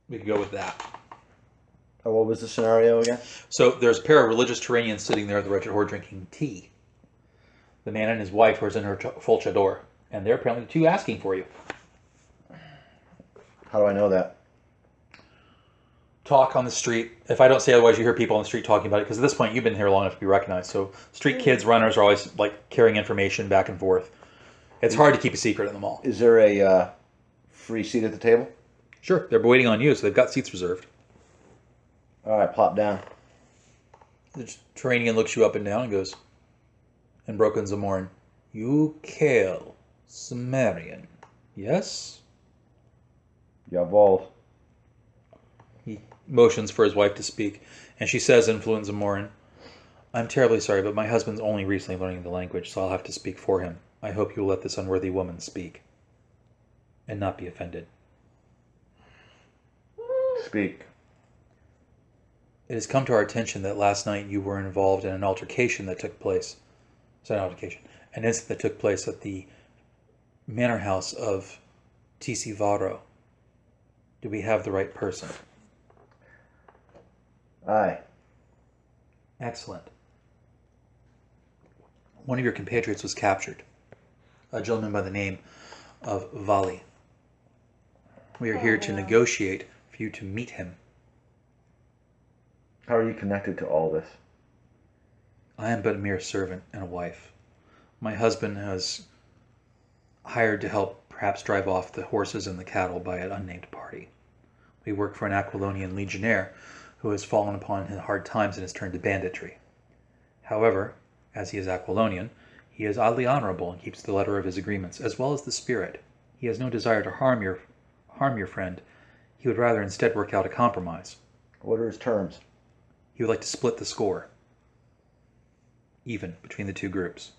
We could go with that. Oh, what was the scenario again? So there's a pair of religious Turanians sitting there at the wretched whore drinking tea. The man and his wife are in her full chador, and they're apparently the two asking for you. How do I know that? Talk on the street. If I don't say otherwise, you hear people on the street talking about it, because at this point you've been here long enough to be recognized. So street kids, runners are always like carrying information back and forth. It's hard to keep a secret in the mall. Is there a free seat at the table? Sure, they're waiting on you, so they've got seats reserved. All right, plop down. The Turanian looks you up and down and goes, in broken Zamoran, "You kill Sumerian, yes?" Jawohl. He motions for his wife to speak, and she says in fluent Zamoran, "I'm terribly sorry, but my husband's only recently learning the language, so I'll have to speak for him. I hope you will let this unworthy woman speak, and not be offended." Speak. It has come to our attention that last night you were involved in an altercation that took place. Sorry, an altercation. An incident that took place at the manor house of Tisivaro. Do we have the right person? Aye. Excellent. One of your compatriots was captured. A gentleman by the name of Vali. We are here to negotiate for you to meet him. How are you connected to all this? I am but a mere servant and a wife. My husband has hired to help perhaps drive off the horses and the cattle by an unnamed party. We work for an Aquilonian legionnaire who has fallen upon hard times and has turned to banditry. However, as he is Aquilonian, he is oddly honorable and keeps the letter of his agreements, as well as the spirit. He has no desire to harm your friend. He would rather instead work out a compromise. What are his terms? He would like to split the score, even between the two groups.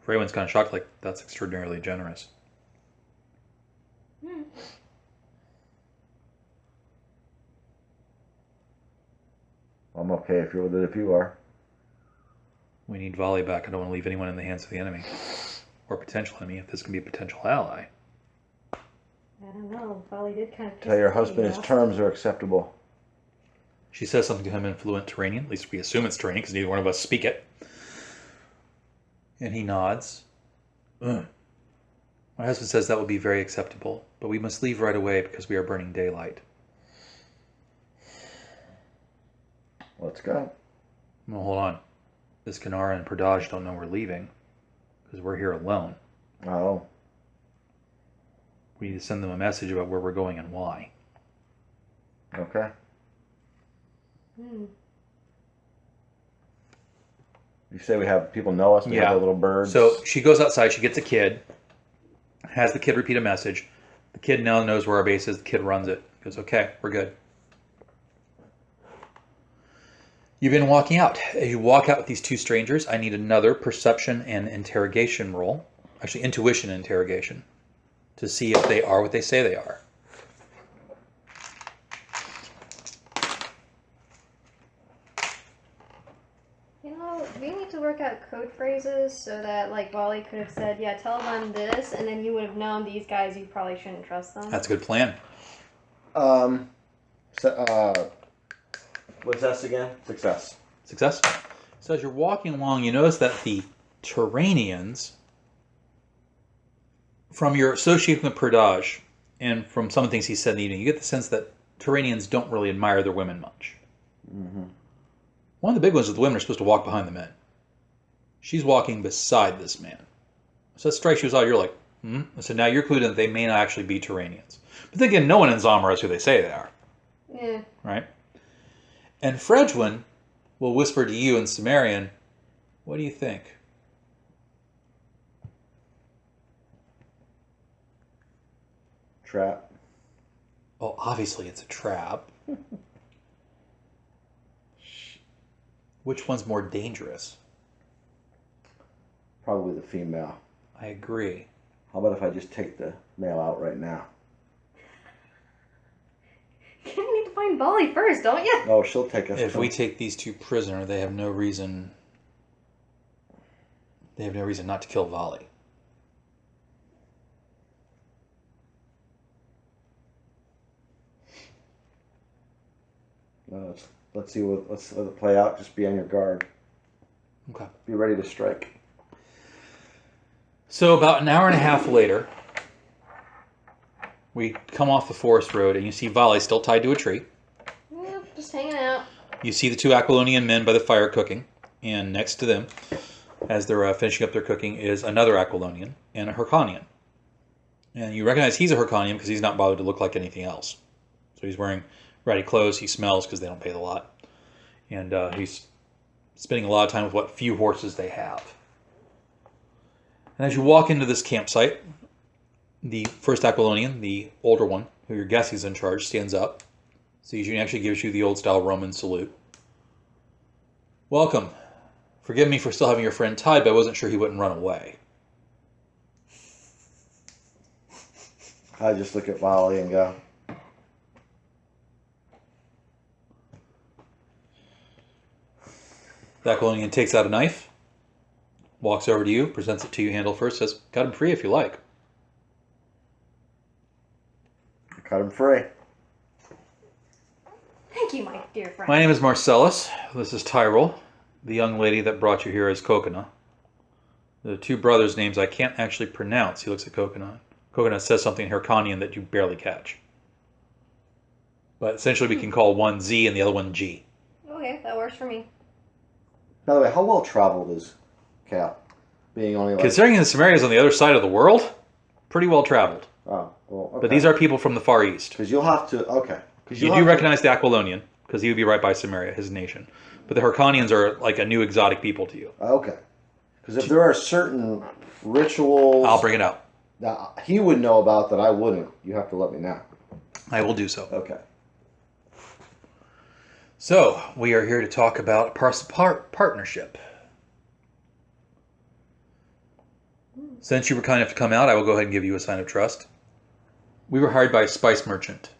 Everyone's kind of shocked, like, that's extraordinarily generous. I'm okay if you're with it if you are. We need Volley back. I don't want to leave anyone in the hands of the enemy. Or potential enemy, if this can be a potential ally. I don't know. Volley did kind of. Tell your husband his terms are acceptable. She says something to him in fluent Turanian. At least we assume it's Turanian, because neither one of us speak it. And he nods. My husband says that would be very acceptable, but we must leave right away because we are burning daylight. Let's go. Well, hold on. This Kanara and Pradaj don't know we're leaving, because we're here alone. Oh. We need to send them a message about where we're going and why. Okay. Hmm. You say we have people know us? We have the little birds. So she goes outside, she gets a kid, has the kid repeat a message. The kid now knows where our base is, the kid runs it. Goes, okay, we're good. You've been walking out. As you walk out with these two strangers, I need another perception and interrogation roll. Actually, intuition and interrogation. To see if they are what they say they are. You know, we need to work out code phrases so that, like, Volley could have said, yeah, tell them this, and then you would have known these guys, you probably shouldn't trust them. That's a good plan. What's S again? Success. Success. So as you're walking along, you notice that the Turanians, from your association with Pradaj, and from some of the things he said in the evening, you get the sense that Turanians don't really admire their women much. Mm-hmm. One of the big ones is the women are supposed to walk behind the men. She's walking beside this man. So that strikes you as odd. You're like, hmm? So now you're clued in that they may not actually be Turanians. But then again, no one in Zamara is who they say they are. Yeah. Right? And Fredwin will whisper to you in Sumerian, what do you think? Trap. Oh, obviously it's a trap. Which one's more dangerous? Probably the female. I agree. How about if I just take the male out right now? You need to find Volley first, don't you? Oh, she'll take us. If we take these two prisoner, they have no reason. They have no reason not to kill Volley. Let's see let's let it play out. Just be on your guard. Okay. Be ready to strike. So about an hour and a half later, we come off the forest road, and you see Vali still tied to a tree. Yep, just hanging out. You see the two Aquilonian men by the fire cooking, and next to them, as they're finishing up their cooking, is another Aquilonian and a Hyrcanian. And you recognize he's a Hyrcanian because he's not bothered to look like anything else. So he's wearing ratty clothes, he smells because they don't pay the lot. And he's spending a lot of time with what few horses they have. And as you walk into this campsite, the first Aquilonian, the older one, who you're guessing is in charge, stands up, sees you, and actually gives you the old-style Roman salute. Welcome. Forgive me for still having your friend tied, but I wasn't sure he wouldn't run away. I just look at Volley and go, The Aquilonian takes out a knife, walks over to you, presents it to you handle first, says, cut him free if you like. cut him free. Thank you, my dear friend. My name is Marcellus. This is Tyrell. The young lady that brought you here is Kokona. The two brothers' names I can't actually pronounce. He looks at Kokona. Kokona says something in Hyrcanian that you barely catch. But essentially we can call one Z and the other one G. Okay, that works for me. By the way, how well traveled is Cal? Being only like... Considering the Sumerians on the other side of the world, pretty well traveled. Oh, well, okay. But these are people from the Far East. Because you'll have to... Okay. You do recognize the Aquilonian, because he would be right by Samaria, his nation. But the Hyrcanians are like a new exotic people to you. Okay. Because if there are certain rituals... I'll bring it out. That he would know about that I wouldn't, you have to let me know. I will do so. Okay. So, we are here to talk about partnership. Since you were kind enough to come out, I will go ahead and give you a sign of trust. We were hired by a spice merchant.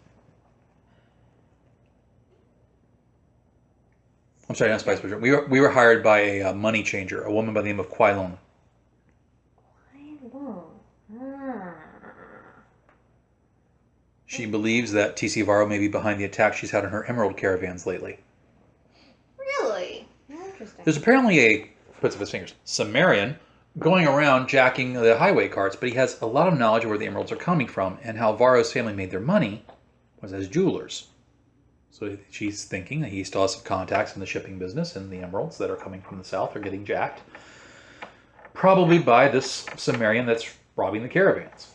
I'm sorry, not spice merchant. We were hired by a money changer, a woman by the name of Quailon. She believes that T.C. Varro may be behind the attack she's had on her emerald caravans lately. Really? Interesting. There's apparently a, puts up his fingers, Sumerian going around jacking the highway carts, but he has a lot of knowledge of where the emeralds are coming from and how Varro's family made their money was as jewelers. So she's thinking that he still has some contacts in the shipping business, and the emeralds that are coming from the south are getting jacked. Probably by this Sumerian that's robbing the caravans.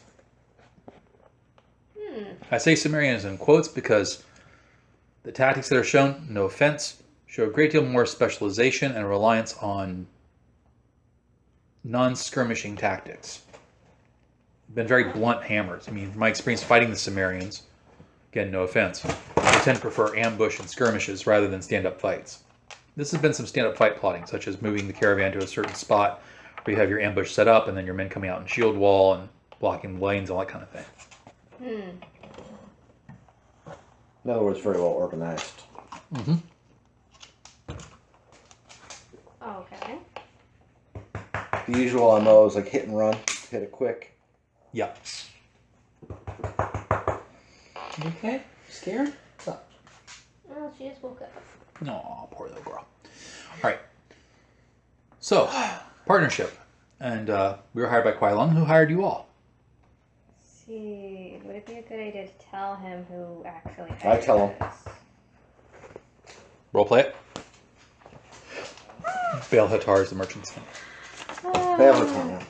I say Sumerians in quotes because the tactics that are shown, no offense, show a great deal more specialization and reliance on non-skirmishing tactics. Been very blunt hammers. I mean, from my experience fighting the Sumerians, again, no offense, they tend to prefer ambush and skirmishes rather than stand-up fights. This has been some stand-up fight plotting, such as moving the caravan to a certain spot where you have your ambush set up and then your men coming out in shield wall and blocking lanes, all that kind of thing. In other words, very well organized. Mm-hmm. Okay. The usual MO is like hit and run, hit it quick. Yeah. Okay, scared? What's up? Well, she just woke up. Aw, poor little girl. All right. So, partnership. And we were hired by Quailon. Who hired you all? See, would it be a good idea to tell him who actually I tell him. us? Role play it. Baal Hatar is the merchant's name. Baalatar.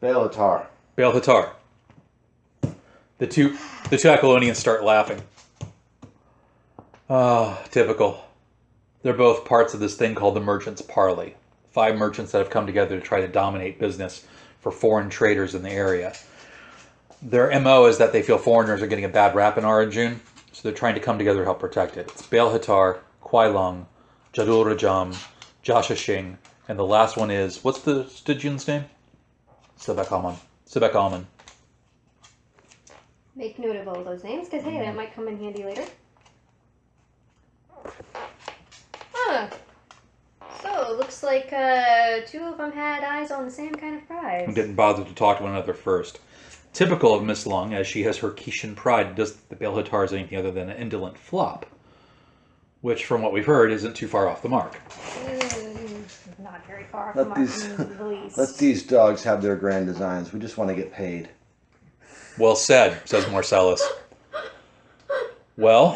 Baalatar. Baal Hatar. The two Aquilonians start laughing. Oh, typical. They're both parts of this thing called the Merchants' Parley. 5 merchants that have come together to try to dominate business for foreign traders in the area. Their MO is that they feel foreigners are getting a bad rap in Arjun, so they're trying to come together to help protect it. It's Baal Hatar, Quailon, Jadul Rajam, Joshashing, and the last one is, what's the Stygian's name? Sebek Alman. Make note of all those names, because hey, that might come in handy later. Huh. So, it looks like 2 of them had eyes on the same kind of prize. And didn't bother to talk to one another first. Typical of Miss Long, as she has her Kishan pride, does the Baal Hatar as anything other than an indolent flop. which, from what we've heard, isn't too far off the mark. Not very far off Let the mark, these- the least. Let these dogs have their grand designs. We just want to get paid. Well said, says Marcellus. Well,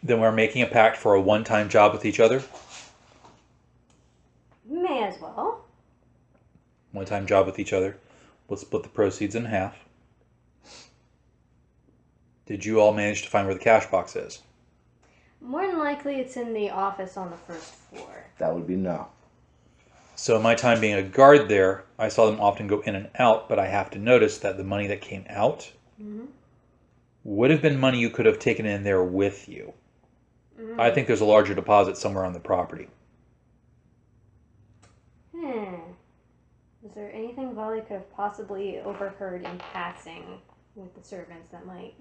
then we're making a pact for a one-time job with each other. May as well. One-time job with each other. We'll split the proceeds in half. Did you all manage to find where the cash box is? More than likely, it's in the office on the first floor. That would be no. So in my time being a guard there, I saw them often go in and out, but I have to notice that the money that came out would have been money you could have taken in there with you. I think there's a larger deposit somewhere on the property. Is there anything Volley could have possibly overheard in passing with the servants that might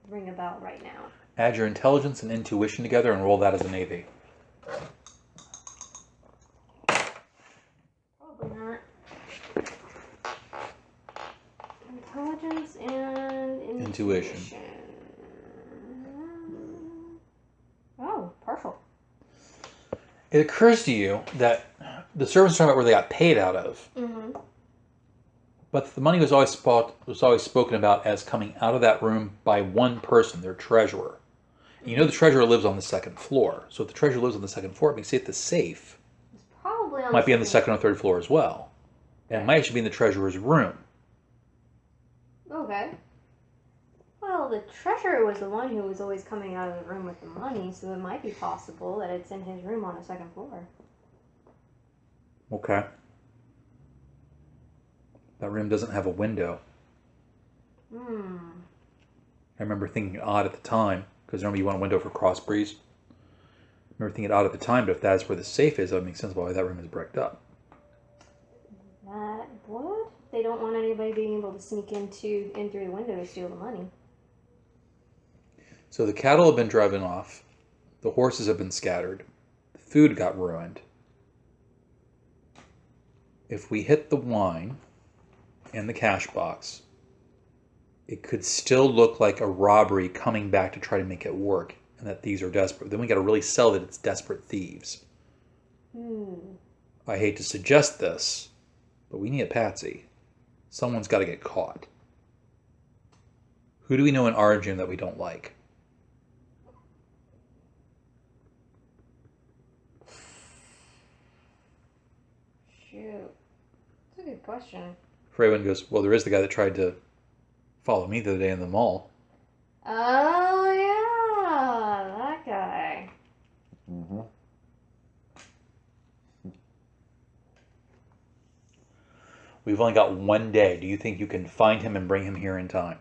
ring a bell right now? Add your intelligence and intuition together and roll that as an AV. Probably not. Intelligence and Intuition. Oh, partial. It occurs to you that the servants are talking about where they got paid out of, but the money was always spoken about as coming out of that room by one person, their treasurer. And you know the treasurer lives on the second floor, so if the treasurer lives on the second floor, it makes it the safe It's probably on might be on the second or third floor as well, and it might actually be in the treasurer's room. Okay. Well, the treasurer was the one who was always coming out of the room with the money, so it might be possible that it's in his room on the second floor. Okay. That room doesn't have a window. I remember thinking odd at the time, because normally you want a window for cross breeze. I remember thinking odd at the time, but if that's where the safe is, that would make sense why that room is bricked up. That would? They don't want anybody being able to sneak in through the window to steal the money. So the cattle have been driven off, the horses have been scattered, the food got ruined. If we hit the wine and the cash box, it could still look like a robbery coming back to try to make it work, and that thieves are desperate. Then we got to really sell that it's desperate thieves. I hate to suggest this, but we need a patsy. Someone's got to get caught. Who do we know in Origin that we don't like? Shoot. That's a good question. Freywin goes, well, there is the guy that tried to follow me the other day in the mall. Oh, yeah. That guy. We've only got one day. Do you think you can find him and bring him here in time?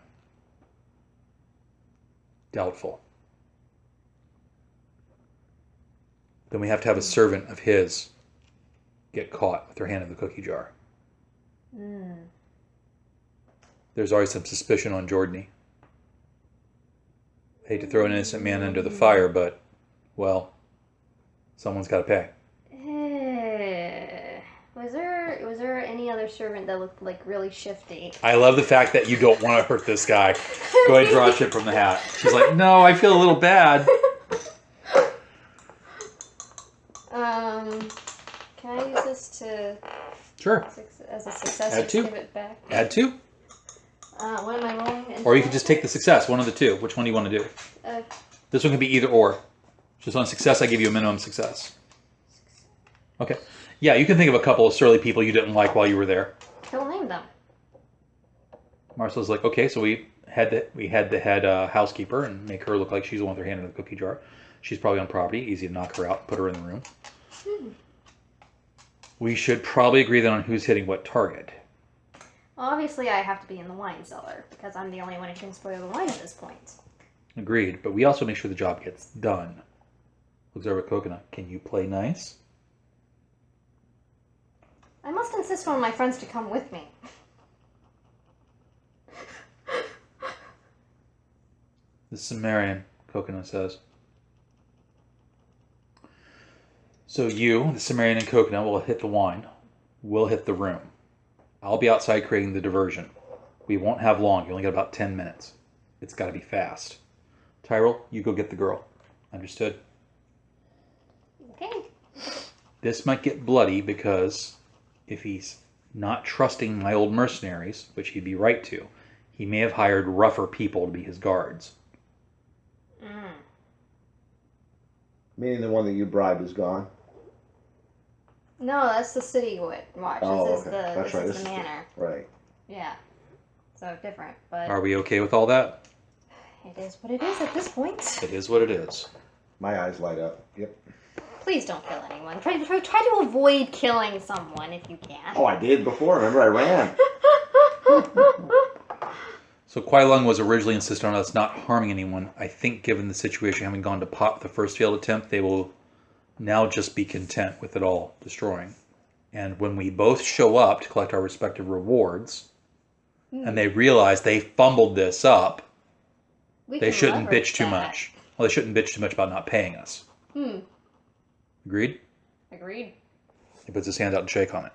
Doubtful. Then we have to have a servant of his get caught with their hand in the cookie jar. There's always some suspicion on Jordany. Hate to throw an innocent man under the fire, but, well, someone's got to pay. Was there any other servant that looked like really shifty? I love the fact that you don't want to hurt this guy. Go ahead and draw a chip from the hat. She's like, no, I feel a little bad. Can I use this to Sure. as a success Add or two. give it back? Add 2. What am I rolling? Or you can just take the success, one of the two. Which one do you want to do? This one can be either or. Just on success, I give you a minimum success. Okay. Yeah, you can think of a couple of surly people you didn't like while you were there. Don't name them. Marcel's like, okay, so we had the head housekeeper and make her look like she's the one with her hand in the cookie jar. She's probably on property. Easy to knock her out, put her in the room. We should probably agree then on who's hitting what target. Obviously, I have to be in the wine cellar because I'm the only one who can spoil the wine at this point. Agreed, but we also make sure the job gets done. Looks over at Coconut. Can you play nice? I must insist on my friends to come with me. This is Marion, Coconut says. So you, the Cimmerian and Coconut, will hit the wine. We'll hit the room. I'll be outside creating the diversion. We won't have long. You only got about 10 minutes. It's got to be fast. Tyrell, you go get the girl. Understood? This might get bloody because if he's not trusting my old mercenaries, which he'd be right to, he may have hired rougher people to be his guards. Meaning the one that you bribed is gone. No, that's the city watch. Oh, This is okay. That's right. This This is the is manor. Right. Yeah. So different, but Are we okay with all that? it is what it is at this point. It is what it is. My eyes light up. Yep. Please don't kill anyone. Try to avoid killing someone if you can. Oh, I did before. Remember, I ran. So Kuai Lung was originally insistent on us not harming anyone. I think given the situation having gone to pot the first failed attempt, they will now just be content with it all destroying. And when we both show up to collect our respective rewards, and they realize they fumbled this up, We they can shouldn't leverage bitch too that. much. Well, they shouldn't bitch too much about not paying us. Agreed? Agreed. He puts his hand out and shake on it.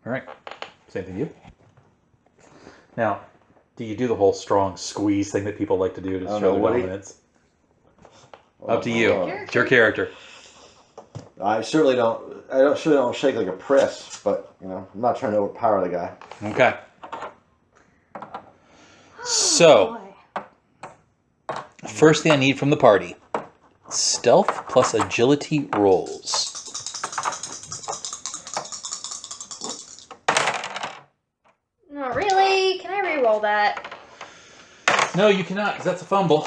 All right. Same thing to you. Now, do you do the whole strong squeeze thing that people like to do to show their Woody. dominance? Up to you. Oh. It's your character. I certainly don't. Certainly don't shake like a press, but you know, I'm not trying to overpower the guy. Okay. So, Boy. first thing I need from the party. Stealth plus agility rolls. Not really. Can I re-roll that? No, you cannot, because that's a fumble.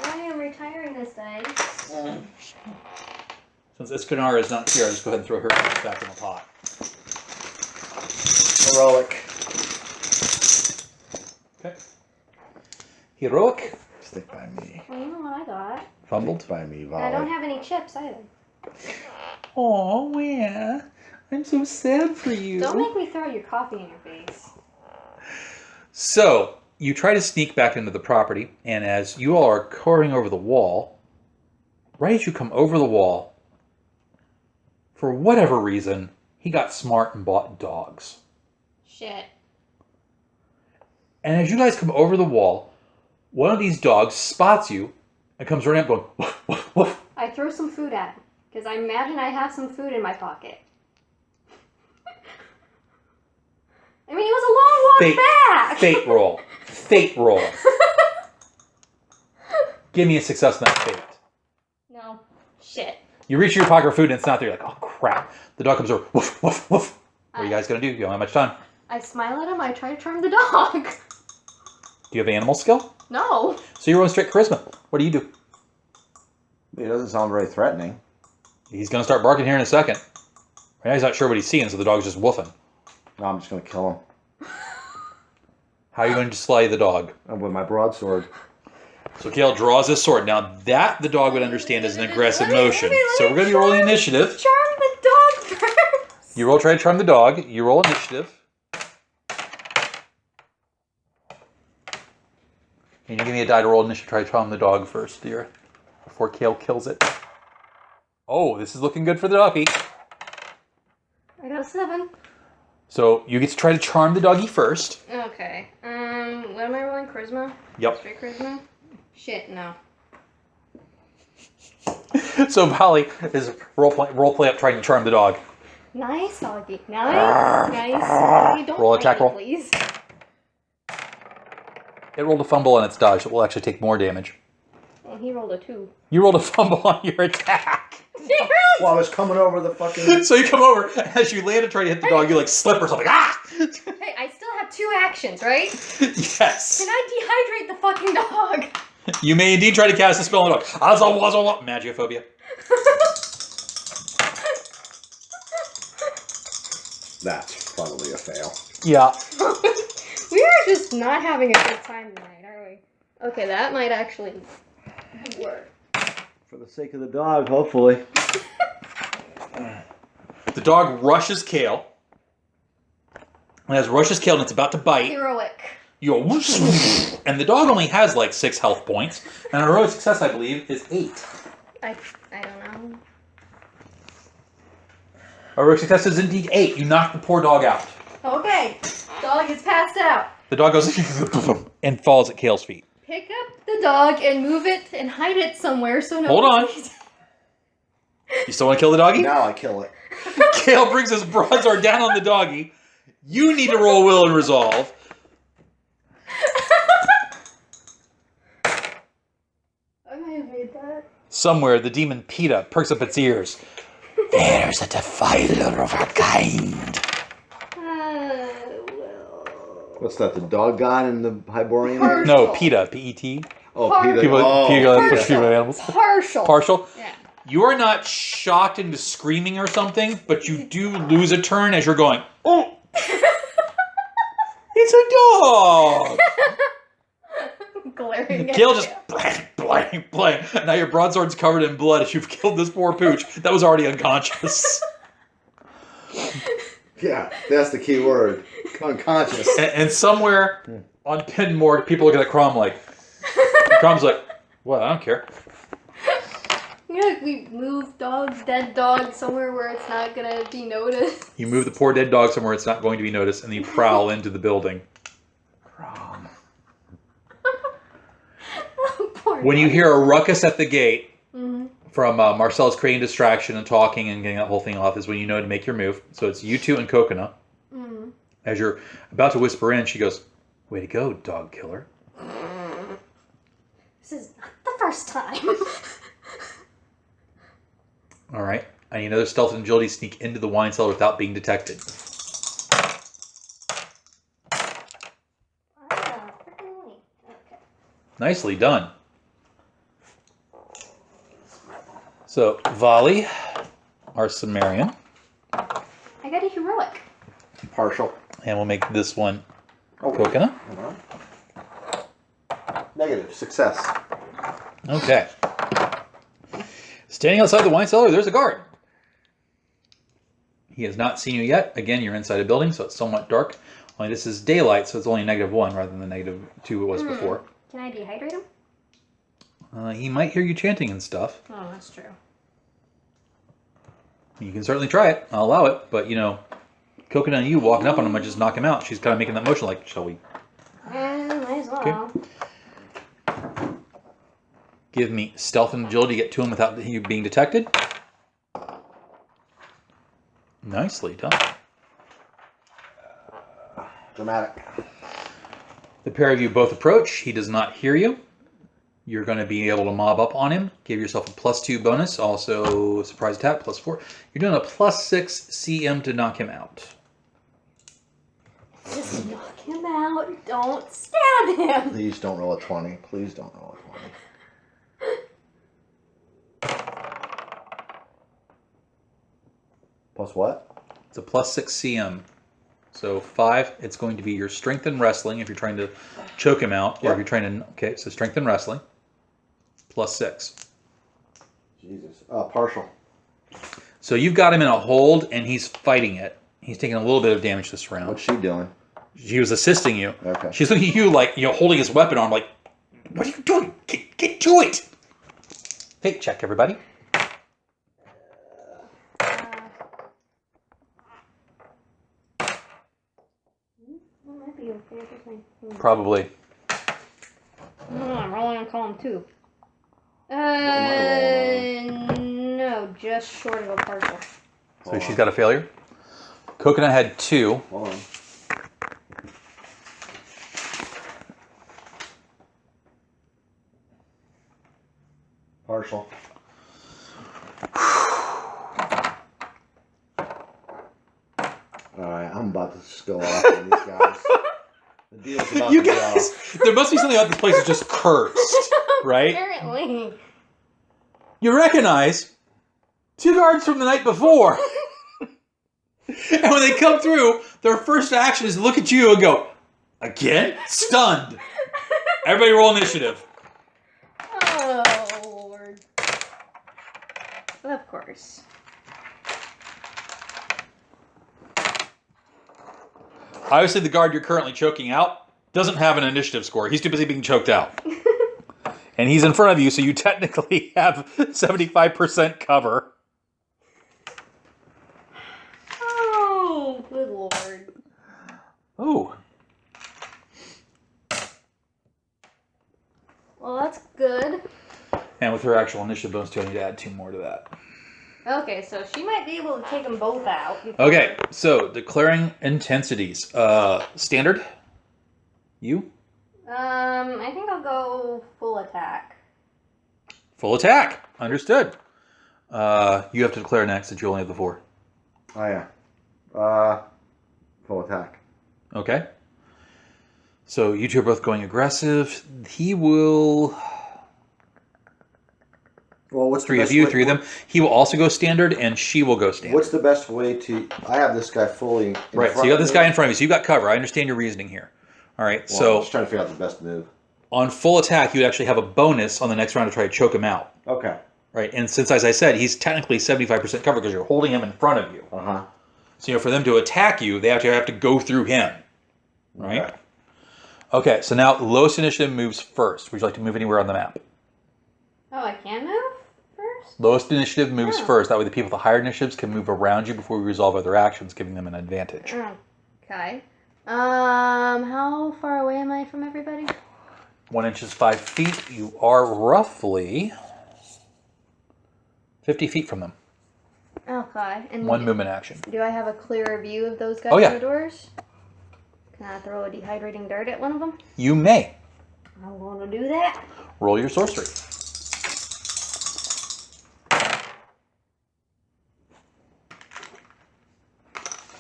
I am retiring this dice. Since Iskanara is not here, I'll just go ahead and throw her back in the pot. Heroic. Okay. Heroic. Stick by me. Well, you know what I got. Fumbled. Stick by me, And I don't Volley. have any chips either. Oh, yeah. I'm so sad for you. Don't make me throw your coffee in your face. So, you try to sneak back into the property, and as you all are coring over the wall, right as you come over the wall, for whatever reason, he got smart and bought dogs. Shit. And as you guys come over the wall, one of these dogs spots you and comes running up going, woof, woof, woof. I throw some food at him. Because I imagine I have some food in my pocket. I mean, it was a long walk back! Fate roll. Fate roll. Give me a success on that fate. No. Shit. You reach your pocket for food and it's not there. You're like, oh crap. The dog comes over, woof, woof, woof. What are you guys going to do? You don't have much time. I smile at him, I try to charm the dog. Do you have animal skill? No. So you're rolling straight charisma. What do you do? It doesn't sound very threatening. He's going to start barking here in a second. Right now he's not sure what he's seeing, so the dog's just woofing. No, I'm just gonna kill him How are you going to slay the dog? with my broadsword. So Kale draws his sword. Now that the dog would understand as an aggressive motion. So we're going to be rolling initiative. Charm the dog first. You roll try to charm the dog. You roll initiative. And you give me a die to roll initiative. Try to charm the dog first, dear. Before Kale kills it. Oh, this is looking good for the doggy. I got a 7. So you get to try to charm the doggy first. Okay. What am I rolling? Charisma? Yep. Straight charisma? Shit, no. So Valley is role play up trying to charm the dog. Nice, doggy. Nice. Nice. Doggy, don't Roll bite attack me, roll. please. It rolled a fumble on its dodge, so it will actually take more damage. And he rolled a 2. You rolled a fumble on your attack. Well, I was coming over the fucking. So you come over, and as you land and try to hit the dog, you like slip or something. Ah! Hey, I still have 2 actions, right? Yes. Can I dehydrate the fucking dog? You may indeed try to cast a spell on the dog. Magiophobia. That's probably a fail. Yeah. We are just not having a good time tonight, are we? Okay, that might actually work. For the sake of the dog, hopefully. The dog rushes Kale. And as it rushes Kale and it's about to bite, Heroic. you go whoosh, and the dog only has like 6 health points. And a heroic success, I believe, is 8. I don't know. A heroic success is indeed 8. You knock the poor dog out. Okay, dog is passed out. The dog goes and falls at Kale's feet. Pick up the the dog and move it and hide it somewhere so no Hold one on. sees. You still want to kill the doggy? Now I kill it. Kale brings his broadsword down on the doggy. You need to roll will and resolve. I might have made that. Somewhere, the demon PETA perks up its ears. There's a defiler of our kind. Well. What's that? The dog god in the Hyborian? Partial. No, PETA, P-E-T. Oh, Par- Peter. People, Oh, people Peter. push people animals. Partial. Partial. Yeah. You are not shocked into screaming or something, but you do lose a turn as you're going, oh! It's a dog! Glaring at Kale you. just blank, blank, blank. Now your broadsword's covered in blood as you've killed this poor pooch that was already unconscious. Yeah, that's the key word. Unconscious. And somewhere on Pinmore, people look at Crom like, Crom's like, well, I don't care. You know, like we move dogs, dead dogs, somewhere where it's not gonna be noticed. You move the poor dead dog somewhere it's not going to be noticed, and you prowl into the building. Crom. Poor When you dog. hear a ruckus at the gate Mhm. from Marcel's creating distraction and talking and getting that whole thing off is when you know to make your move. So it's you two and Coconut. Mhm. As you're about to whisper in, she goes, way to go, dog killer. This is not the first time. All right. I need another stealth and agility sneak into the wine cellar without being detected. Okay. Nicely done. So, Vali, our Sumerian, I got a heroic. Partial. and we'll make this one Oh, Coconut. Negative. Success. Okay. Standing outside the wine cellar, there's a guard. He has not seen you yet. Again, you're inside a building, so it's somewhat dark. Only this is daylight, so it's only -1 rather than the -2 it was before. Can I dehydrate him? He might hear you chanting and stuff. Oh, that's true. You can certainly try it. I'll allow it. But, you know, Coconut and you walking up on him might just knock him out. She's kind of making that motion like, shall we Might as well. give me stealth and agility to get to him without you being detected? Nicely done. Dramatic. The pair of you both approach. He does not hear you. You're going to be able to mob up on him. Give yourself a +2 bonus. Also, surprise attack, +4. You're doing a +6 CM to knock him out. Just knock him out. Don't stab him. Please don't roll a 20. Please don't roll a 20. Plus what? It's a +6 CM. So 5, it's going to be your strength and wrestling if you're trying to choke him out. Or if Yep. you're trying to... Okay, so strength and wrestling. +6. Jesus. Partial. So you've got him in a hold, and he's fighting it. He's taking a little bit of damage this round. What's she doing? She was assisting you. Okay. She's looking at you like, you know, holding his weapon arm like, what are you doing? Get to it! Fate check, everybody. That might be okay at this point. Probably. I'm rolling on column 2. am I No, just short of a partial. So she's got a failure. Coconut had 2. Hold on. Partial. Alright, I'm about to just go off on these guys. The deal's about You to be guys, off. there must be something about this place that's just cursed, right? Apparently. You recognize 2 guards from the night before. And when they come through, their first action is to look at you and go, again? Stunned. Everybody roll initiative. Oh, Lord. Of course. Obviously, the guard you're currently choking out doesn't have an initiative score. He's too busy being choked out. And he's in front of you, so you technically have 75% cover. Oh, good Lord. Oh. Well, that's good. And with her actual initiative bonus too, I need to add 2 more to that. Okay, so she might be able to take them both out. Okay, so declaring intensities. Standard? You? I think I'll go full attack. Full attack. Understood. You have to declare next since you only have the 4. Oh yeah. Full attack. Okay. So you two are both going aggressive. He will... Well, what's 3 the of best you, way, 3 of them. He will also go standard, and she will go standard. What's the best way to? I have this guy fully. In Right, so front you got of this me. guy in front of you, so you got cover. I understand your reasoning here. All right, Well, I'm so just trying to figure out the best move. on full attack, you would actually have a bonus on the next round to try to choke him out. Okay. Right, and since, as I said, he's technically 75% covered because you're holding him in front of you. Uh-huh. So, for them to attack you, they actually have to go through him. Right? Okay. Okay, so now lowest initiative moves first. Would you like to move anywhere on the map? Oh, I can move first? Lowest initiative moves Oh. first. That way the people with the higher initiatives can move around you before we resolve other actions, giving them an advantage. Okay. How far away am I from everybody? 1 inch is 5 feet. You are roughly 50 feet from them. Okay. And 1 movement action. do I have a clearer view of those guys Oh, yeah. in the doors? Can I throw a dehydrating dart at one of them? You may. I'm going to do that. Roll your sorcery.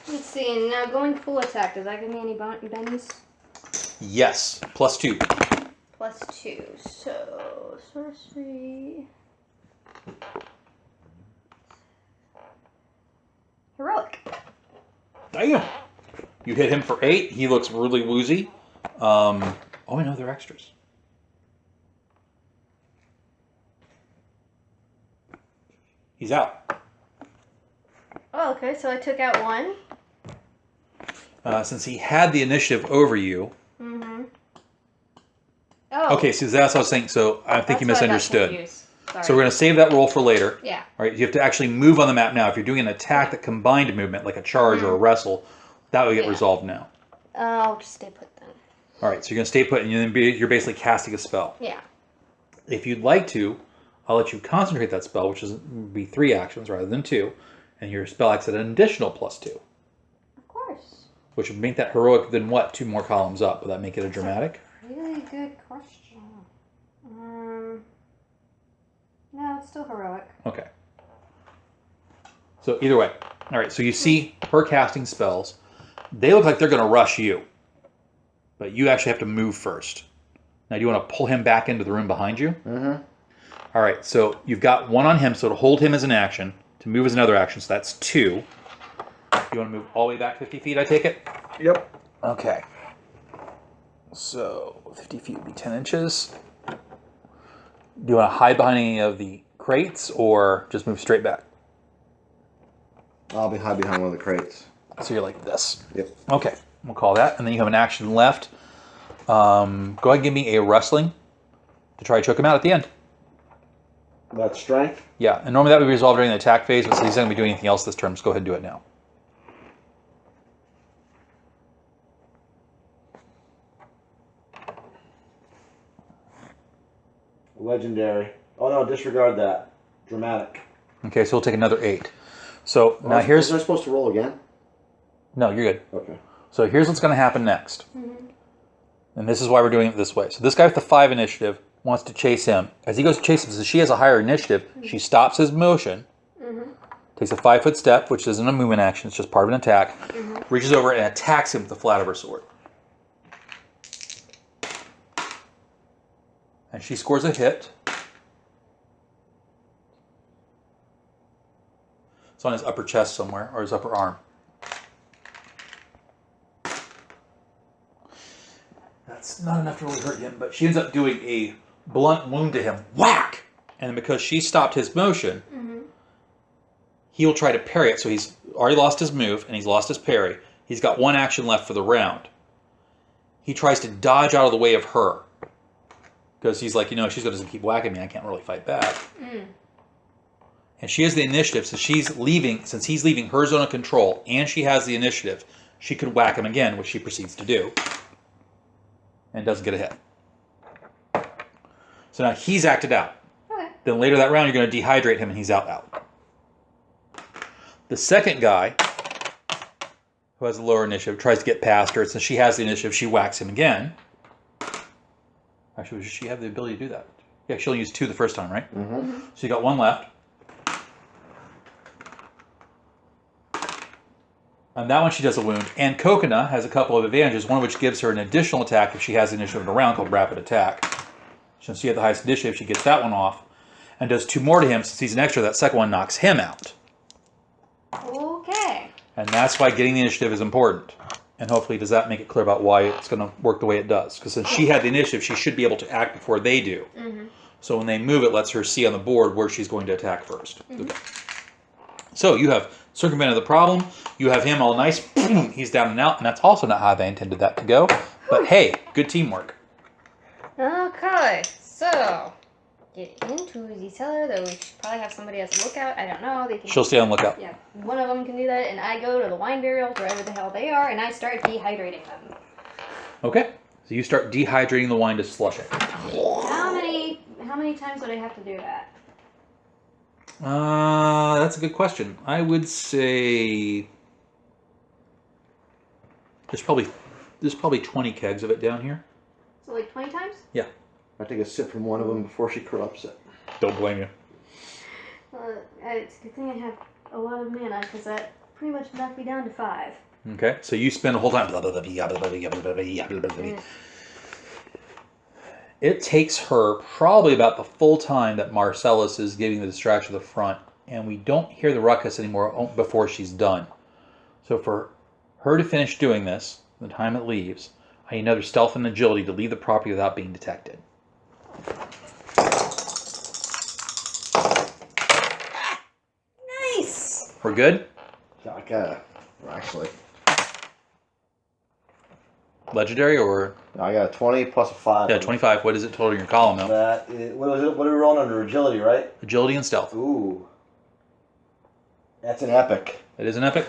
Let's see. Now going full attack. Does that give me any bennies? Yes. +2. +2. So sorcery. Heroic. Damn. You hit him for 8. He looks really woozy. Oh, I know they're extras. He's out. Oh, okay. So I took out 1. Since he had the initiative over you. Mm-hmm. Oh. Okay, so that's what I was saying. So I think you that's why I got misunderstood. confused. Sorry. So we're going to save that roll for later. Yeah. All right, you have to actually move on the map now. If you're doing an attack that combined movement, like a charge or a wrestle, that will get Yeah. resolved now. I'll just stay put then. All right, so you're going to stay put, and you're basically casting a spell. Yeah. If you'd like to, I'll let you concentrate that spell, which would be 3 actions rather than 2, and your spell acts at an additional +2, Of course. which would make that heroic then what? 2 more columns up. Would that make it a dramatic? Really good question. No, it's still heroic. Okay. So either way. All right, so you see her casting spells. They look like they're going to rush you. But you actually have to move first. Now, do you want to pull him back into the room behind you? Mm-hmm. All right, so you've got 1 on him, so to hold him as an action. To move as another action, so that's 2. You want to move all the way back 50 feet, I take it? Yep. Okay. So 50 feet would be 10 inches. Do you want to hide behind any of the crates or just move straight back? I'll be hide behind one of the crates. So you're like this. Yep. Okay, we'll call that. And then you have an action left. Go ahead and give me a wrestling to try to choke him out at the end. That's strength. Yeah, and normally that would be resolved during the attack phase, but since he's not going to be doing anything else this turn, just go ahead and do it now. Legendary. Oh no, disregard that. Dramatic. Okay, so we'll take another 8. So now here's... Was I supposed to roll again? No, you're good. Okay. So here's what's going to happen next. And this is why we're doing it this way. So this guy with the 5 initiative wants to chase him. As he goes to chase him, since she has a higher initiative, she stops his motion, takes a 5-foot step, which isn't a movement action, it's just part of an attack, reaches over and attacks him with the flat of her sword. And she scores a hit. It's on his upper chest somewhere, or his upper arm. That's not enough to really hurt him, but she ends up doing a blunt wound to him. Whack! And because she stopped his motion, he'll try to parry it. So he's already lost his move, and he's lost his parry. He's got 1 action left for the round. He tries to dodge out of the way of her. Because he's like, she's going to keep whacking me. I can't really fight back. And she has the initiative, so she's leaving, since he's leaving her zone of control, and she has the initiative, she could whack him again, which she proceeds to do. And doesn't get a hit. So now he's acted out. Okay. Then later that round, you're going to dehydrate him and he's out. The second guy, who has the lower initiative, tries to get past her. Since she has the initiative, she whacks him again. Actually, does she have the ability to do that? Yeah, she only used 2 the first time, right? Mm-hmm. So you got 1 left. On that one, she does a wound. And Kokona has a couple of advantages, one of which gives her an additional attack if she has the initiative in a round called Rapid Attack. Since she had the highest initiative, she gets that one off and does 2 more to him. Since he's an extra, that second one knocks him out. Okay. And that's why getting the initiative is important. And hopefully does that make it clear about why it's going to work the way it does. Because since she had the initiative, she should be able to act before they do. Mm-hmm. So when they move, it lets her see on the board where she's going to attack first. Mm-hmm. Okay. So you have circumvented the problem. You have him all nice. He's down and out. And that's also not how they intended that to go. But hey, good teamwork. Okay, so get into the cellar, though we should probably have somebody as a lookout. I don't know. They can. She'll stay on the lookout. Yeah, one of them can do that, and I go to the wine barrels, wherever the hell they are, and I start dehydrating them. Okay. So you start dehydrating the wine to slush it. How many times would I have to do that? That's a good question. I would say there's probably 20 kegs of it down here. So like 20 times? Yeah. I take a sip from one of them before she corrupts it. Don't blame you. It's a good thing I have a lot of mana, because that pretty much knocked me down to 5. Okay. So you spend the whole time. It takes her probably about the full time that Marcellus is giving the distraction at the front, and we don't hear the ruckus anymore before she's done. So for her to finish doing this, the time it leaves, I need another stealth and agility to leave the property without being detected. Nice! We're good? I gotta, actually, Legendary or I got a 20 plus a 5. yeah, 25. What is it total in your column now? That is, what was it? What are we rolling under? Agility, right? Agility and stealth. Ooh. That's an epic. It is an epic.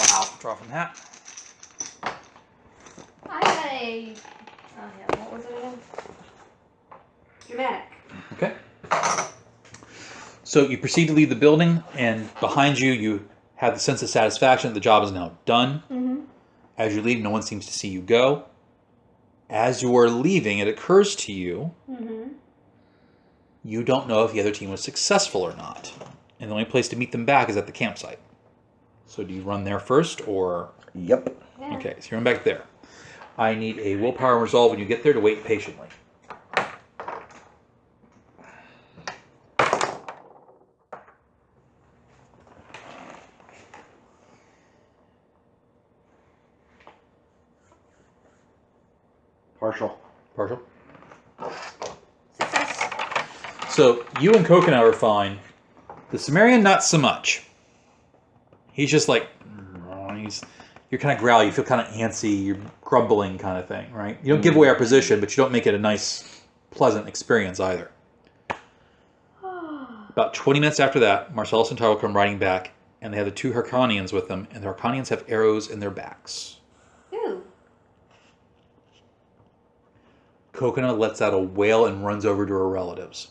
Wow. Draw from the hat. Oh yeah, what was it again? Dramatic. Okay. So you proceed to leave the building, and behind you, you have the sense of satisfaction that the job is now done. Mm-hmm. As you leave, no one seems to see you go. As you are leaving, it occurs to you, Mm-hmm. you don't know if the other team was successful or not. And the only place to meet them back is at the campsite. So do you run there first, or... Yep. Yeah. Okay, so you run back there. I need a willpower and resolve when you get there to wait patiently. Partial. Partial. Success. So you and Coconut are fine. The Sumerian, not so much. He's just like, you're kind of growly, you feel kind of antsy, you're grumbling kind of thing, right? You don't give away our position, but you don't make it a nice, pleasant experience either. About 20 minutes after that, Marcellus and Tyler come riding back, and they have the 2 Harkonians with them, and the Harkonians have arrows in their backs. Ooh. Coconut lets out a wail and runs over to her relatives.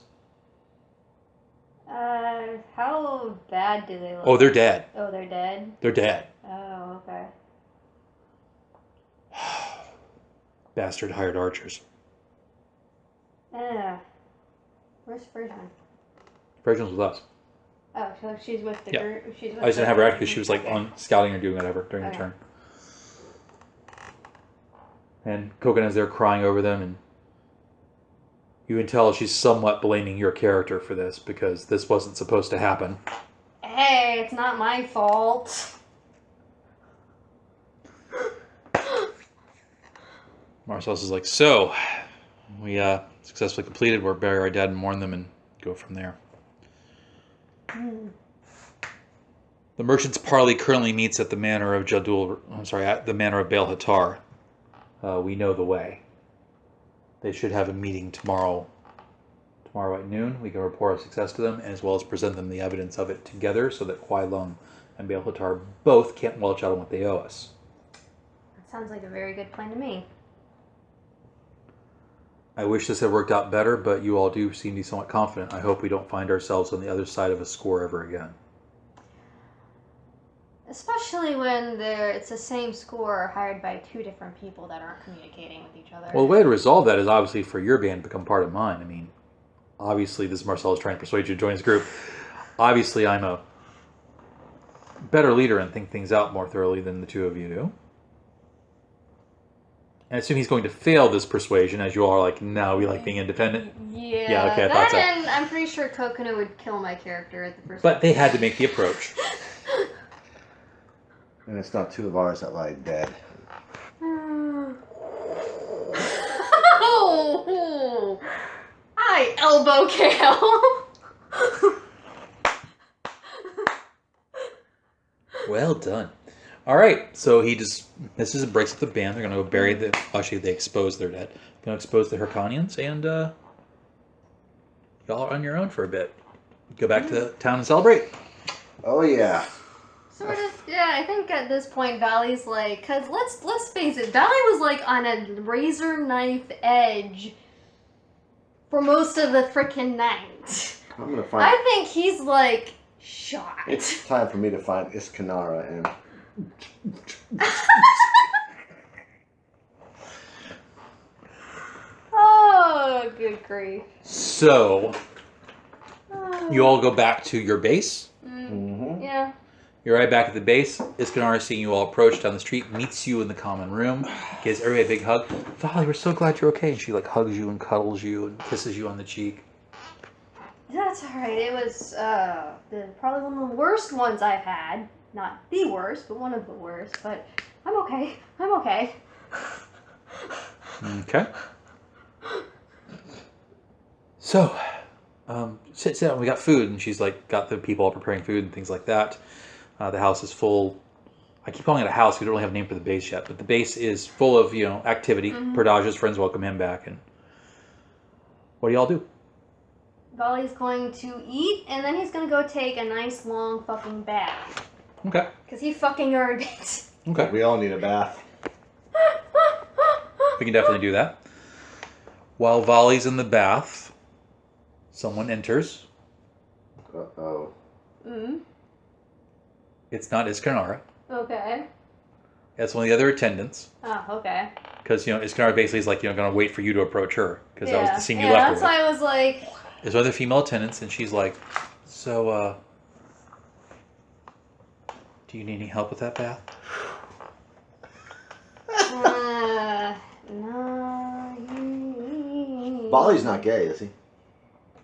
How bad do they look? Oh, they're dead. Oh, they're dead? They're dead. Oh, okay. Bastard hired archers. Where's Spurgeon? Virgin's with us. Oh, so she's with the Yeah. group. She's with I just the didn't have her group. act because she was like Okay. on scouting or doing whatever during the Okay. turn. And Coconut's there crying over them, and you can tell she's somewhat blaming your character for this because this wasn't supposed to happen. Hey, it's not my fault. Marcellus is like, so, we successfully completed. We'll bury our dead and mourn them and go from there. The merchant's parley currently meets at the manor of at the manor of Baal Hatar. We know the way. They should have a meeting tomorrow at noon. We can report our success to them, as well as present them the evidence of it together, so that Kuai Lung and Baal Hatar both can't welch out on what they owe us. That sounds like a very good plan to me. I wish this had worked out better, but you all do seem to be somewhat confident. I hope we don't find ourselves on the other side of a score ever again. Especially when it's the same score hired by two different people that aren't communicating with each other. Well, the way to resolve that is obviously for your band to become part of mine. I mean, obviously, this is Marcellus trying to persuade you to join his group. Obviously, I'm a better leader and think things out more thoroughly than the two of you do. And I assume he's going to fail this persuasion, as you all are like, no, we like being independent. Yeah, okay, I thought so. and I'm pretty sure Kokona would kill my character at the first. But they had to make the approach. And it's not two of ours that lie dead. Oh, I elbow Kale. Well done. All right, so he just misses and breaks up the band. They're going to go bury the... Actually, they expose their dead. They're going to expose the Hyrcanians, and y'all are on your own for a bit. Go back to the town and celebrate. Oh yeah. Sort of, yeah. I think at this point, Valley's like, cause let's face it, Valley was like on a razor knife edge for most of the frickin' night. I'm gonna find. I think he's like shot. It's time for me to find Iskanara and. Oh, good grief. So, Oh. you all go back to your base. Mm-hmm. Yeah. You're right back at the base. Iskanara, seeing you all approach down the street, meets you in the common room, gives everybody a big hug. Vali, we're so glad you're okay. And she like hugs you and cuddles you and kisses you on the cheek. That's alright. It was probably one of the worst ones I've had. Not the worst, but one of the worst. But I'm okay. I'm okay. Okay. So, sit down. We got food, and she's like got the people all preparing food and things like that. The house is full. I keep calling it a house. We don't really have a name for the base yet, but the base is full of activity. Mm-hmm. Perdaja's friends welcome him back, and what do y'all do? Vali's going to eat, and then he's gonna go take a nice long fucking bath. Okay. Cause he fucking earned it. Okay. We all need a bath. We can definitely do that. While Vali's in the bath, someone enters. Uh-oh. Mm. It's not Iskanara. Okay. It's one of the other attendants. Oh, okay. Because, Iskanara basically is like, going to wait for you to approach her. Because that was the scene you left Yeah, her that's with. why I was like... There's other female attendants, and she's like, so, do you need any help with that bath? No. Bali's not gay, is he?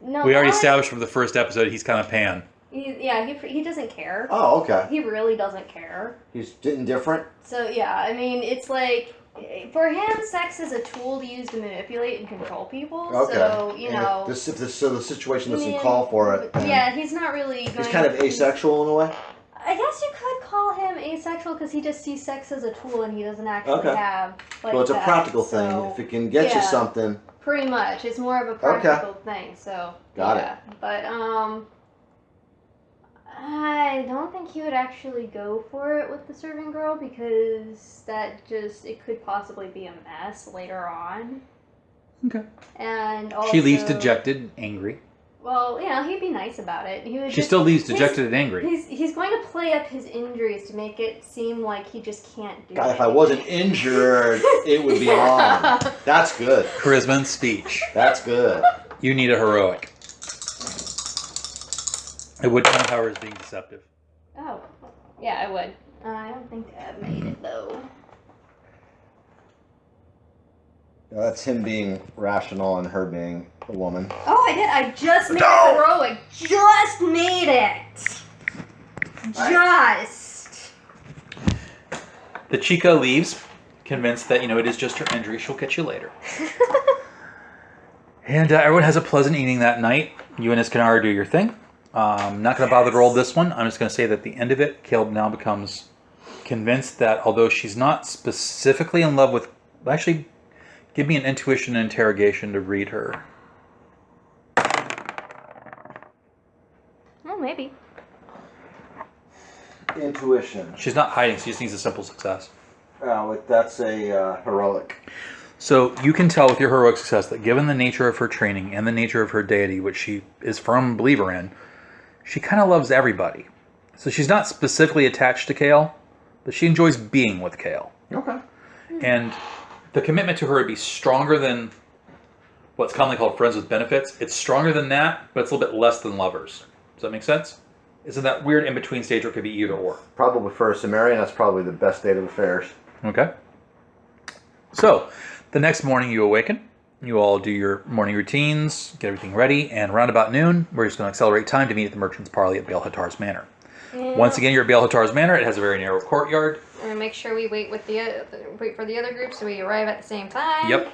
No. We already Vali- established from the first episode he's kind of pan. He doesn't care. Oh, okay. He really doesn't care. He's indifferent. So yeah, I mean, it's like for him, sex is a tool to use to manipulate and control people. Okay. So And if the situation doesn't I mean, call for it. then Yeah, he's not really. He's kind of asexual in a way. I guess you could call him asexual because he just sees sex as a tool and he doesn't actually Okay. have. Like Well, it's a that, practical so- thing. If it can get you yeah. something. Pretty much, it's more of a practical thing. So Got yeah. But I don't think he would actually go for it with the serving girl because it could possibly be a mess later on. Okay. And also, She leaves dejected and angry. Well, he'd be nice about it. He would She just, still leaves dejected and angry. He's going to play up his injuries to make it seem like he just can't do it. God, if I wasn't injured, it would be on. That's good. Charisma and speech. That's good. You need a heroic. It would come, however, as being deceptive. Oh, yeah, I would. I don't think I made it though. That's him being rational and her being a woman. Oh, I did. I just made it heroic. Just made it. Just. The chica leaves, convinced that, it is just her injury. She'll catch you later. And everyone has a pleasant evening that night. You and Iskanara do your thing. I'm not going to bother to roll this one. I'm just going to say that at the end of it, Caleb now becomes convinced that although she's not specifically in love with... Actually, give me an intuition and interrogation to read her. Oh, maybe. Intuition. She's not hiding. She just needs a simple success. Oh, that's a heroic. So you can tell with your heroic success that given the nature of her training and the nature of her deity, which she is firm believer in, she kind of loves everybody. So she's not specifically attached to Kale, but she enjoys being with Kale. Okay. And the commitment to her would be stronger than what's commonly called friends with benefits. It's stronger than that, but it's a little bit less than lovers. Does that make sense? Isn't that weird in-between stage where it could be either or? Probably for a Sumerian, that's probably the best state of affairs. Okay. So, the next morning you awaken. You all do your morning routines, get everything ready, and around about noon, we're just going to accelerate time to meet at the Merchant's Parley at Baal Hatar's Manor. Yeah. Once again, you're at Baal Hatar's Manor. It has a very narrow courtyard. We're gonna make sure we wait for the other group so we arrive at the same time. Yep.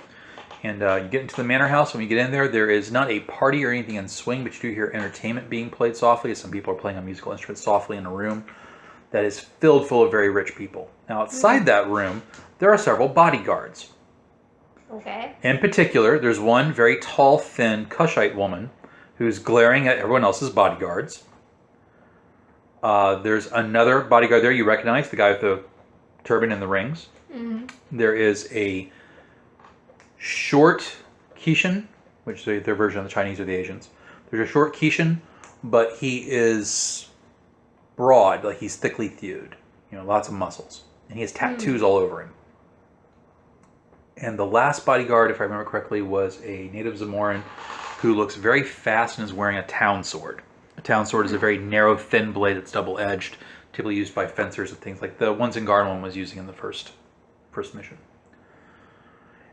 And you get into the manor house. When you get in there, there is not a party or anything in swing, but you do hear entertainment being played softly, as some people are playing on musical instruments softly in a room that is filled full of very rich people. Now, outside that room, there are several bodyguards. Okay. In particular, there's one very tall, thin Cushite woman who's glaring at everyone else's bodyguards. There's another bodyguard there you recognize, the guy with the turban and the rings. Mm-hmm. There is a short Kishan, which is their version of the Chinese or the Asians. There's a short Kishan, but he is broad, like he's thickly thewed. Lots of muscles. And he has tattoos all over him. And the last bodyguard, if I remember correctly, was a native Zamoran who looks very fast and is wearing a town sword. A town sword is a very narrow, thin blade that's double-edged, typically used by fencers and things like the ones in Garnwin was using in the first mission.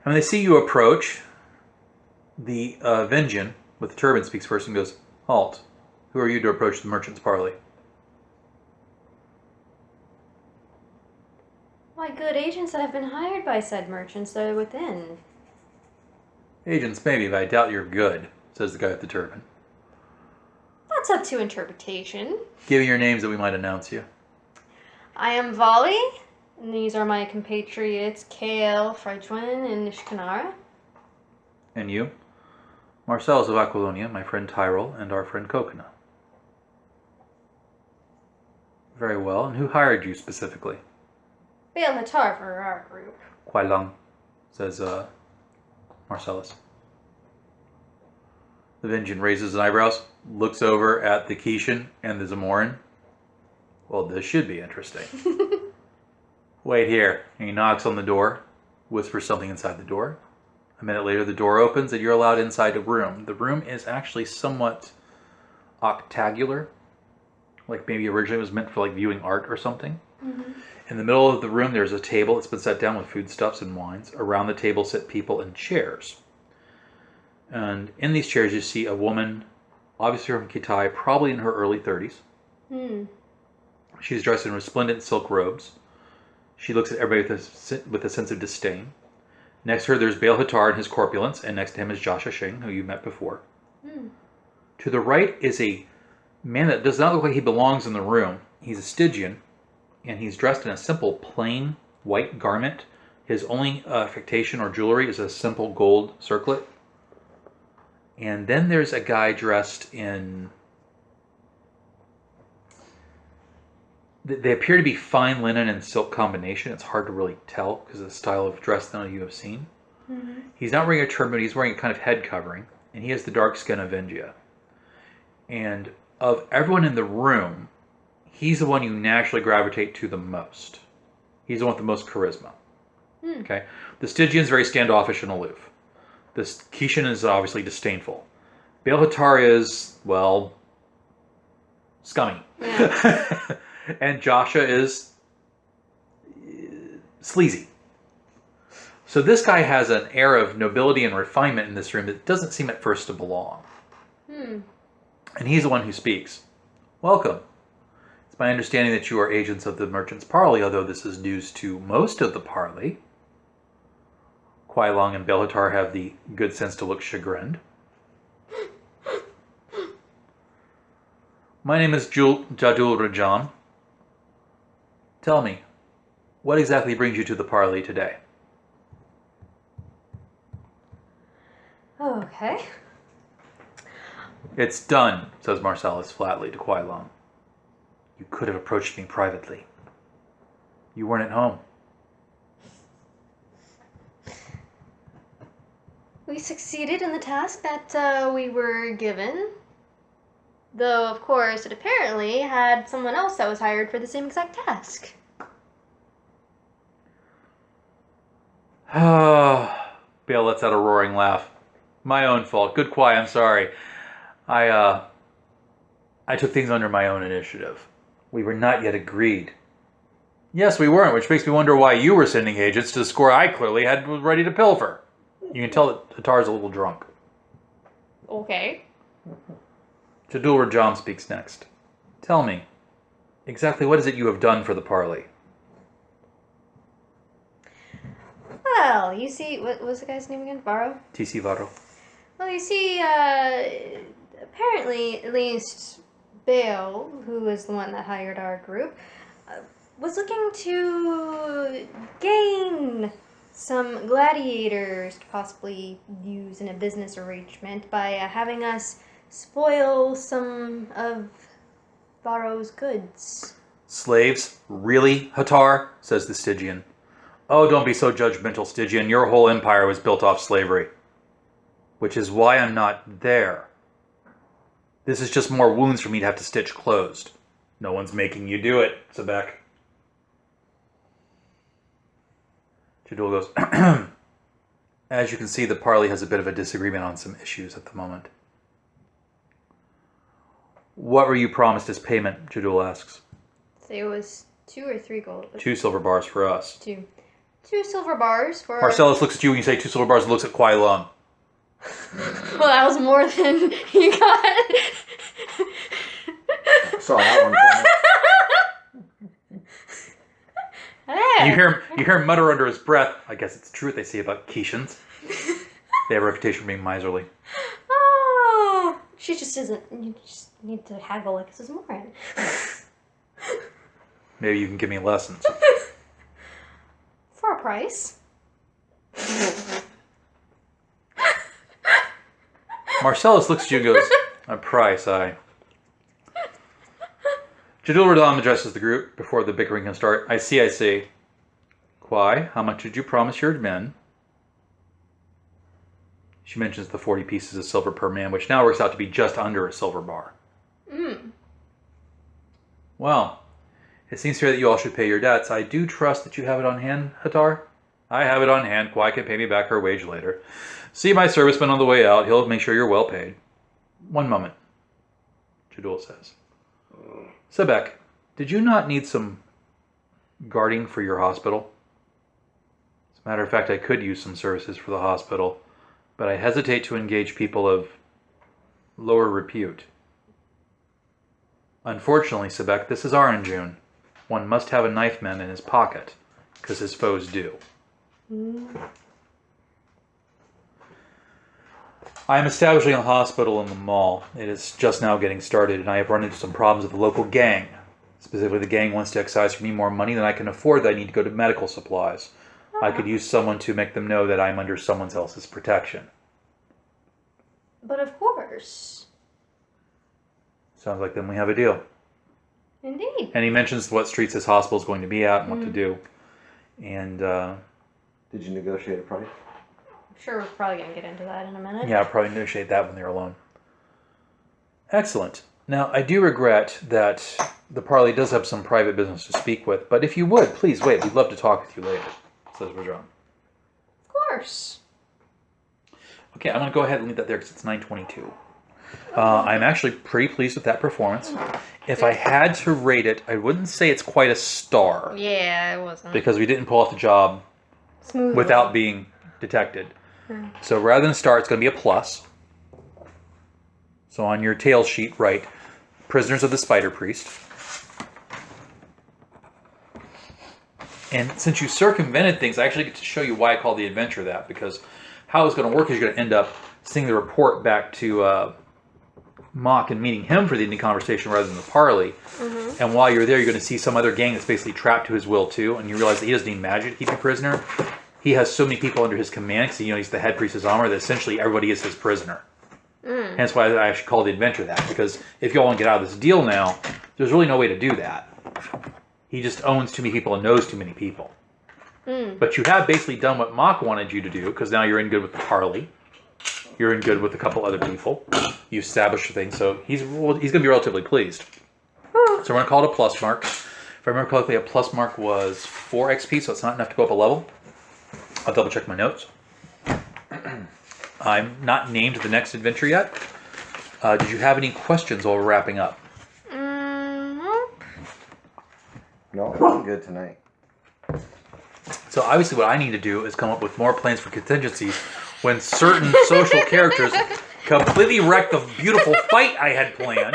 And when they see you approach, the Vengean with the turban speaks first and goes, "Halt. Who are you to approach the Merchant's Parley?" My good agents that have been hired by said merchants that are within. "Agents, maybe, but I doubt you're good," says the guy with the turban. That's up to interpretation. "Give me your names that we might announce you." I am Volley, and these are my compatriots Kale, Fridwin, and Nishkanara. "And you?" "Marcellus of Aquilonia, my friend Tyrell, and our friend Kokona." "Very well. And who hired you specifically?" Baal Hatar for our group. "Quai Lung," says Marcellus. The Vengean raises his eyebrows, looks over at the Kishan and the Zamoran. "Well, this should be interesting." "Wait here." And he knocks on the door, whispers something inside the door. A minute later, the door opens and you're allowed inside a room. The room is actually somewhat octagular, like maybe originally it was meant for like viewing art or something. Mm-hmm. In the middle of the room, there's a table that's been set down with foodstuffs and wines. Around the table sit people in chairs. And in these chairs, you see a woman, obviously from Kitai, probably in her early 30s. She's dressed in resplendent silk robes. She looks at everybody with a sense of disdain. Next to her, there's Baal Hatar and his corpulence, and next to him is Joshua Shing, who you met before. To the right is a man that does not look like he belongs in the room. He's a Stygian, and he's dressed in a simple, plain, white garment. His only affectation or jewelry is a simple gold circlet. And then there's a guy dressed in... They appear to be fine linen and silk combination. It's hard to really tell because of the style of dress none of you have seen. He's not wearing a turban, he's wearing a kind of head covering. And he has the dark skin of India. And of everyone in the room, he's the one you naturally gravitate to the most. He's the one with the most charisma. Okay? The Stygian's very standoffish and aloof. The Kishan is obviously disdainful. Baal Hatar is, well, scummy. Yeah. And Joshua is sleazy. So this guy has an air of nobility and refinement in this room that doesn't seem at first to belong. And he's the one who speaks. "Welcome. It's my understanding that you are agents of the Merchant's Parley, although this is news to most of the Parley." Quai Lung and Baal Hatar have the good sense to look chagrined. "My name is Jadul Rajam. Tell me, what exactly brings you to the Parley today?" Okay. "It's done," says Marcellus flatly to Quai Lung. "You could have approached me privately. You weren't at home." We succeeded in the task that we were given. Though, of course, it apparently had someone else that was hired for the same exact task. Bale lets out a roaring laugh. My own fault. Good quiet, I'm sorry. I took things under my own initiative. We were not yet agreed. Yes, we weren't, which makes me wonder why you were sending agents to the score I clearly was ready to pilfer. You can tell that Hatar's a little drunk. Okay. Jadul Rajam speaks next. Tell me, exactly what is it you have done for the parley? Well, you see, what was the guy's name again? Varro? T.C. Varo. Well, you see, apparently, at least Bale, who was the one that hired our group, was looking to gain some gladiators to possibly use in a business arrangement by having us spoil some of Varro's goods. Slaves? Really, Hatar? Says the Stygian. Oh, don't be so judgmental, Stygian. Your whole empire was built off slavery. Which is why I'm not there. This is just more wounds for me to have to stitch closed. No one's making you do it, Sebek. Jadul goes, as you can see, the parley has a bit of a disagreement on some issues at the moment. What were you promised as payment? Jadul asks. Say it was 2 or 3 gold. 2 silver bars for us. 2. 2 silver bars for... Marcellus looks at you when you say 2 silver bars and looks at Kuai Lung. Well, that was more than you got. Saw that one coming. Hey. You hear him mutter under his breath, I guess it's true what they say about Keishans. They have a reputation for being miserly. Oh, she just isn't. You just need to haggle like this is Morin. Maybe you can give me lessons. For a price. Marcellus looks at you and goes, a price, aye. Jadul Radam addresses the group before the bickering can start. I see. Quai, how much did you promise your men? She mentions the 40 pieces of silver per man, which now works out to be just under a silver bar. Well, it seems fair that you all should pay your debts. I do trust that you have it on hand, Hatar. I have it on hand. Quai can pay me back her wage later. See my serviceman on the way out. He'll make sure you're well paid. One moment, Jadul says. Sebek, did you not need some guarding for your hospital? As a matter of fact, I could use some services for the hospital, but I hesitate to engage people of lower repute. Unfortunately, Sebek, this is Aranjun. One must have a knife man in his pocket, because his foes do. I am establishing a hospital in the mall. It is just now getting started, and I have run into some problems with the local gang. Specifically, the gang wants to excise from me more money than I can afford that I need to go to medical supplies. I could use someone to make them know that I'm under someone else's protection. But of course. Sounds like then we have a deal. Indeed. And he mentions what streets his hospital is going to be at and what to do. And, Did you negotiate a price? I'm sure we're probably going to get into that in a minute. yeah, I'll probably negotiate that when they're alone. Excellent. Now, I do regret that the parley does have some private business to speak with, but if you would, please wait. We'd love to talk with you later, says Rajan. Of course. Okay, I'm going to go ahead and leave that there because it's 9:22. I'm actually pretty pleased with that performance. If I had to rate it, I wouldn't say it's quite a star. Yeah, it wasn't. Because we didn't pull off the job Smoothly. without being detected. So rather than a star, it's going to be a plus. So on your tail sheet, write Prisoners of the Spider Priest. And since you circumvented things, I actually get to show you why I call the adventure that. Because how it's going to work is you're going to end up sending the report back to Mock and meeting him for the ending conversation rather than the parley. And while you're there, you're going to see some other gang that's basically trapped to his will too. And you realize that he doesn't need magic to keep you prisoner. He has so many people under his command, because he's the head priest of Zamar, that essentially everybody is his prisoner. Hence why I actually call the adventure that. Because if you all want to get out of this deal now, there's really no way to do that. He just owns too many people and knows too many people. But you have basically done what Mock wanted you to do, because now you're in good with the parley. You're in good with a couple other people. You establish your thing, so he's going to be relatively pleased. So we're going to call it a plus mark. If I remember correctly, a plus mark was 4 XP, so it's not enough to go up a level. I'll double check my notes. I'm not named the next adventure yet. Did you have any questions while we're wrapping up? No, I'm good tonight. So obviously what I need to do is come up with more plans for contingencies when certain social characters completely wreck the beautiful fight I had planned.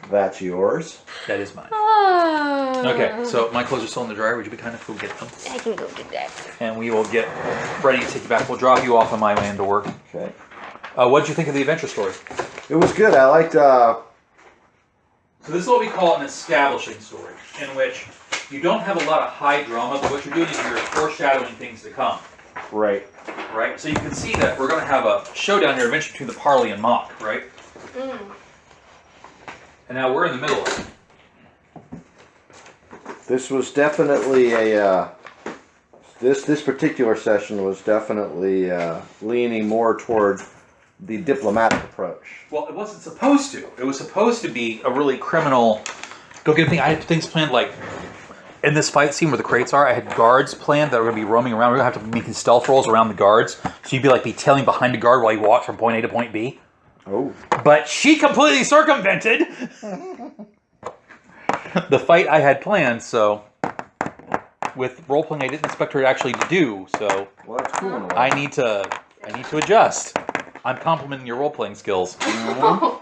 That's yours. That is mine. Oh. Okay, so my clothes are still in the dryer. Would you be kind enough to go get them? I can go get that. And we will get ready to take you back. We'll drop you off on my way into work. Okay. What did you think of the adventure story? It was good. I liked. So this is what we call an establishing story, in which you don't have a lot of high drama, but what you're doing is you're foreshadowing things to come. Right. Right? So you can see that we're going to have a showdown here eventually between the Parley and Mock, right? Mm. And now we're in the middle of it. This was definitely a. This particular session was definitely leaning more toward the diplomatic approach. Well, it wasn't supposed to. It was supposed to be a really criminal. Go get a thing. I had things planned like in this fight scene where the crates are. I had guards planned that were going to be roaming around. We are going to have to be making stealth rolls around the guards. So you'd be tailing behind a guard while you walk from point A to point B. Oh. But she completely circumvented the fight I had planned. So with role playing, I didn't expect her to actually do. So Well, that's cool. I need to adjust. I'm complimenting your role playing skills. Oh,